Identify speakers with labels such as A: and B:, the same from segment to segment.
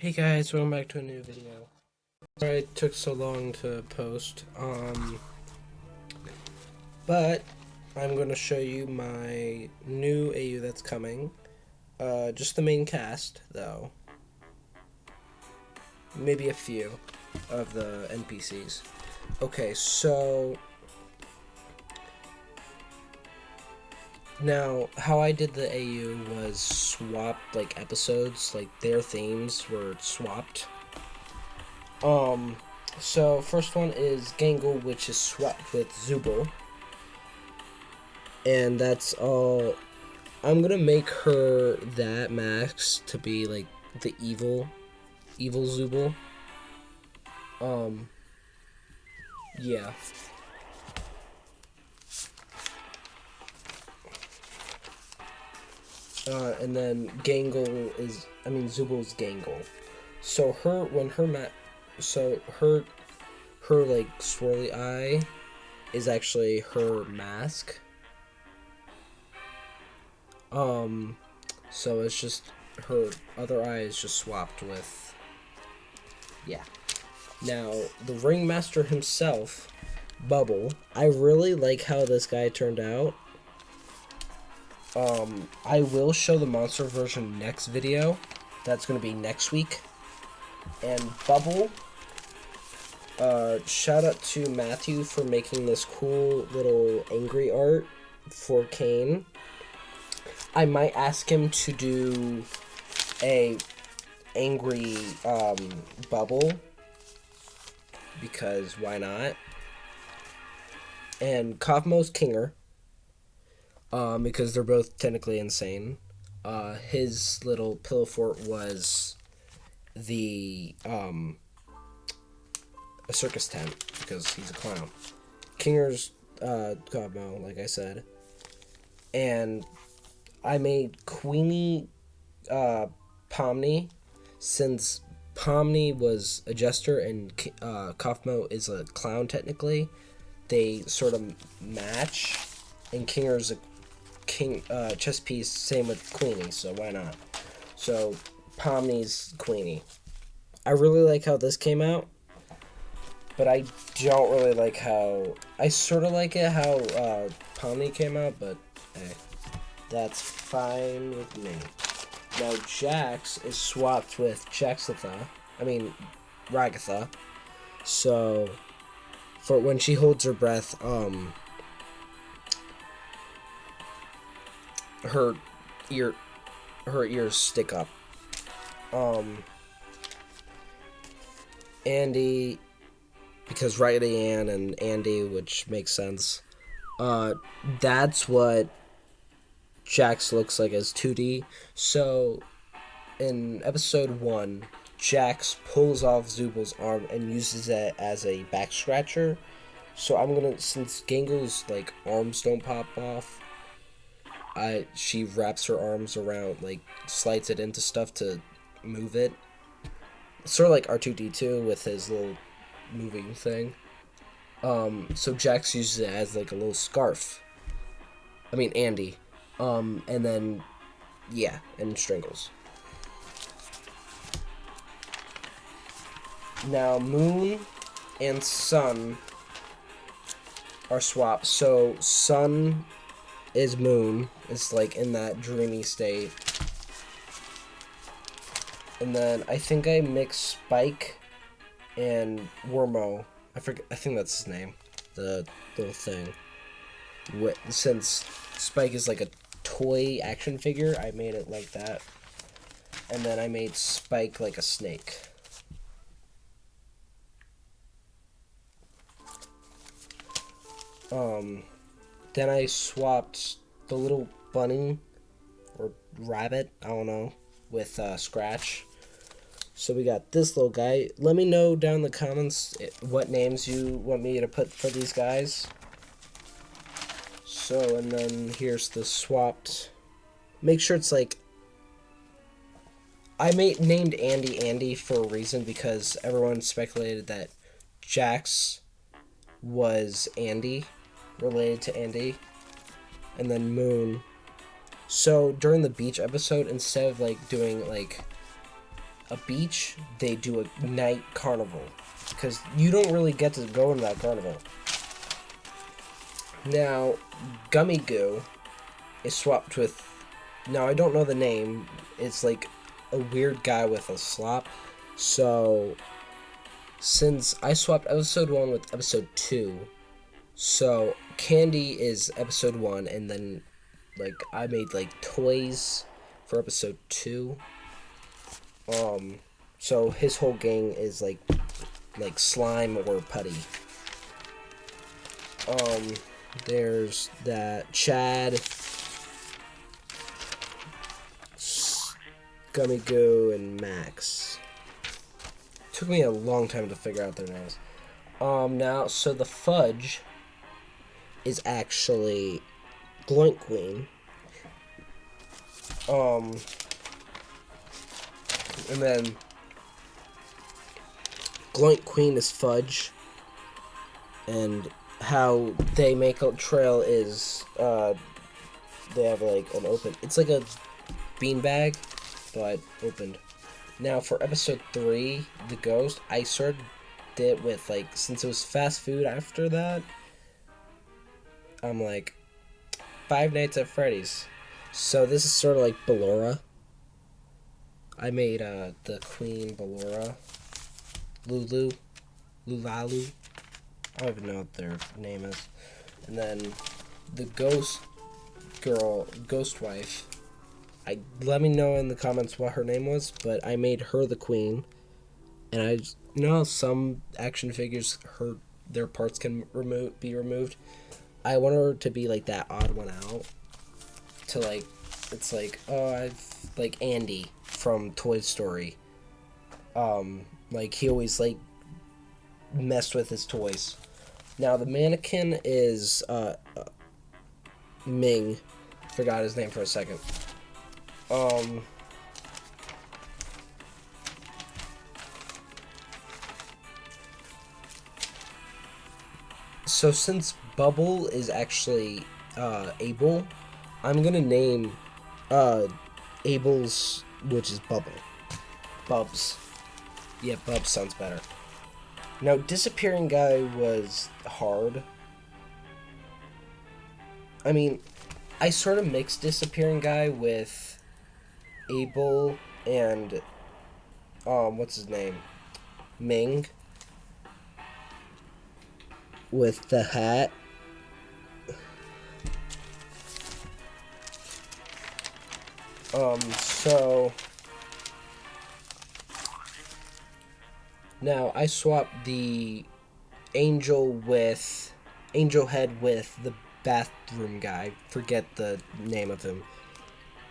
A: Hey guys, welcome back to a new video. Sorry it took so long to post, but I'm going to show you my new AU that's coming. Just the main cast, though. Maybe a few of the NPCs. Okay, so now how I did the AU was swapped like episodes, like their themes were swapped. So first one is Gangle, which is swapped with Zubul. And that's all. I'm gonna make her that max to be like the evil Zubul. Yeah. And then Zubul's Gangle. So her like swirly eye is actually her mask. So it's just her other eye is just swapped with, yeah. Now, the Ringmaster himself, Bubble, I really like how this guy turned out. I will show the monster version next video. That's going to be next week. And Bubble, shout out to Matthew for making this cool little angry art for Kane. I might ask him to do a angry Bubble, because why not? And Cosmo's Kinger, because they're both technically insane. His little pillow fort was a circus tent, because he's a clown. Kinger's Cosmo, like I said. And I made Queenie Pomni, since Pomni was a jester and Kaufmo is a clown technically. They sort of match, and Kinger's a chess piece, same with Queenie, so why not? So Pomni's Queenie. I really like how this came out, but I don't really like how, I sort of like it how Pomni came out, but hey. That's fine with me. Now Jax is swapped with Ragatha. So for when she holds her breath, her ears stick up. Andy, because Riley Ann and Andy, which makes sense. That's what Jax looks like as 2D. So in episode 1, Jax pulls off Zubul's arm and uses it as a back scratcher. So I'm gonna, since Gangle's like arms don't pop off, she wraps her arms around, like slides it into stuff to move it. Sort of like R2D2 with his little moving thing. So Jax uses it as like a little scarf. Andy. And then, yeah, and strangles. Now, Moon and Sun are swapped. So, Sun is Moon. It's like in that dreamy state. And then I think I mixed Spike and Wormo. I think that's his name. The little thing. Since Spike is like a toy action figure, I made it like that. And then I made Spike like a snake. Then I swapped the little bunny or rabbit, I don't know, with Scratch. So we got this little guy. Let me know down in the comments what names you want me to put for these guys. So, and then here's the swapped. Make sure it's like, named Andy for a reason, because everyone speculated that Jax was Andy, related to Andy, and then Moon. So during the beach episode, instead of like doing like a beach, they do a night carnival. Because you don't really get to go into that carnival. Now, Gummy Goo is swapped with... Now, I don't know the name. It's like a weird guy with a slop. So, since I swapped episode 1 with episode 2, so Candy is episode 1, and then, like, I made, like, toys for episode 2. So his whole gang is, like slime or putty. There's that Chad, Gummy Goo, and Max. Took me a long time to figure out their names. Now, so the Fudge is actually Gloink Queen. And then Gloink Queen is Fudge. And how they make a trail is, they have, like, an open... It's like a beanbag, but opened. Now, for episode 3, The Ghost, I started it with, like, since it was fast food after that, I'm like, Five Nights at Freddy's. So this is sort of like Ballora. I made, the Queen Ballora. Lulalu. I don't even know what their name is. And then the Ghost Girl, Ghost Wife. Let me know in the comments what her name was, but I made her the queen. And I just, you know, some action figures, their parts can be removed. I want her to be like that odd one out. To like, it's like, like Andy from Toy Story. Like he always like messed with his toys. Now the mannequin is Ming. Forgot his name for a second. So since Bubble is actually Abel, I'm gonna name Abel's, which is Bubble. Bubs. Yeah, Bubs sounds better. Now, Disappearing Guy was hard. I mean, I sort of mixed Disappearing Guy with Abel and, what's his name? Ming. With the hat. So... Now, I swapped the angel head with the bathroom guy. Forget the name of him.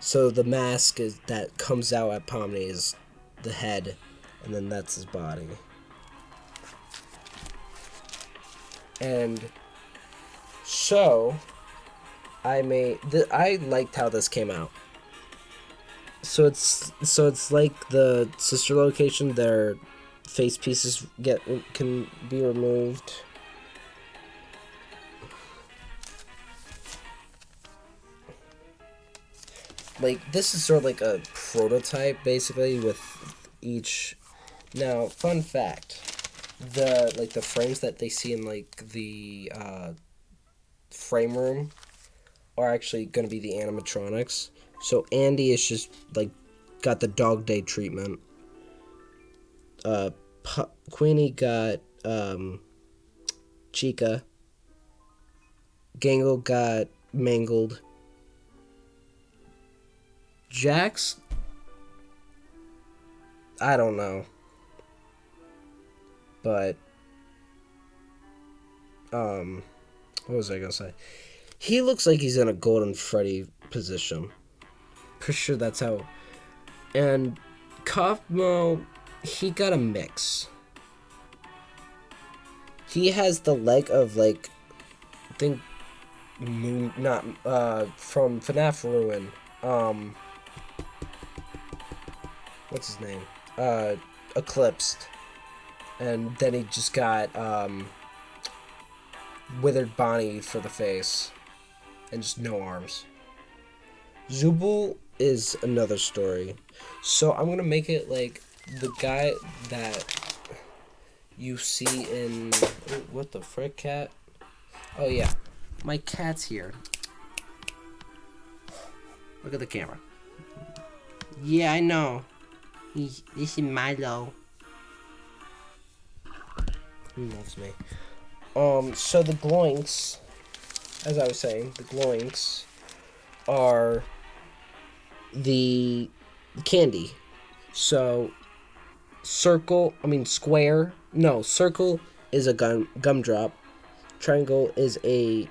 A: So the mask that comes out at Pomni is the head, and then that's his body. And so I liked how this came out. So it's like the sister location. Their face pieces can be removed. Like, this is sort of like a prototype, basically, with each. Now, fun fact, the frames that they see in, like, the frame room are actually going to be the animatronics. So Andy is just, like, got the Dog Day treatment. Queenie got Chica. Gangle got Mangled. Jax, I don't know. But what was I gonna say? He looks like he's in a Golden Freddy position. Pretty sure that's how. And Cosmo, he got a mix. He has the leg of, like, I think Moon, not from FNAF Ruin. What's his name? Eclipsed. And then he just got Withered Bonnie for the face. And just no arms. Zubul is another story. So I'm gonna make it like the guy that you see in... Oh, what the frick, cat? Oh, yeah. My cat's here. Look at the camera. Yeah, I know. This is Milo. He loves me. So the gloinks, as I was saying, the gloinks are the candy. So circle is a gumdrop. Triangle is a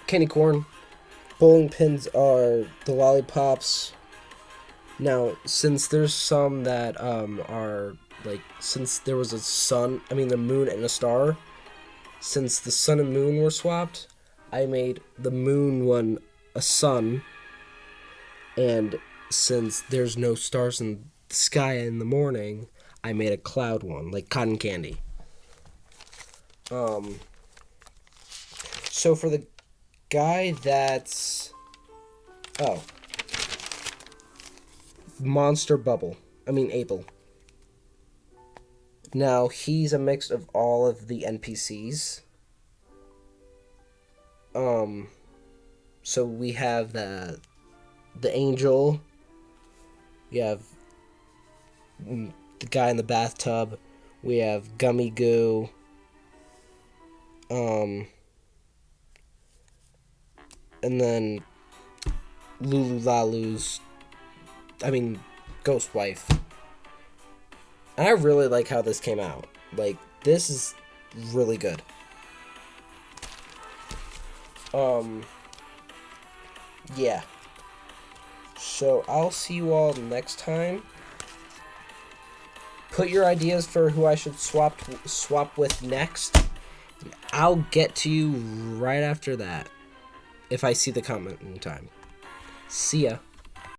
A: candy corn. Bowling pins are the lollipops. Now, since there's some that are like, since there was the moon and a star, since the sun and moon were swapped, I made the moon one a sun, and since there's no stars in the sky in the morning, I made a cloud one, like cotton candy. So for the guy that's... Oh. Monster Bubble. Able. Now, he's a mix of all of the NPCs. So we have the angel. We have the guy in the bathtub. We have Gummy Goo. And then Lulu Ghost Wife. And I really like how this came out. Like, this is really good. Yeah. So, I'll see you all next time. Put your ideas for who I should swap with next. I'll get to you right after that. If I see the comment in time. See ya.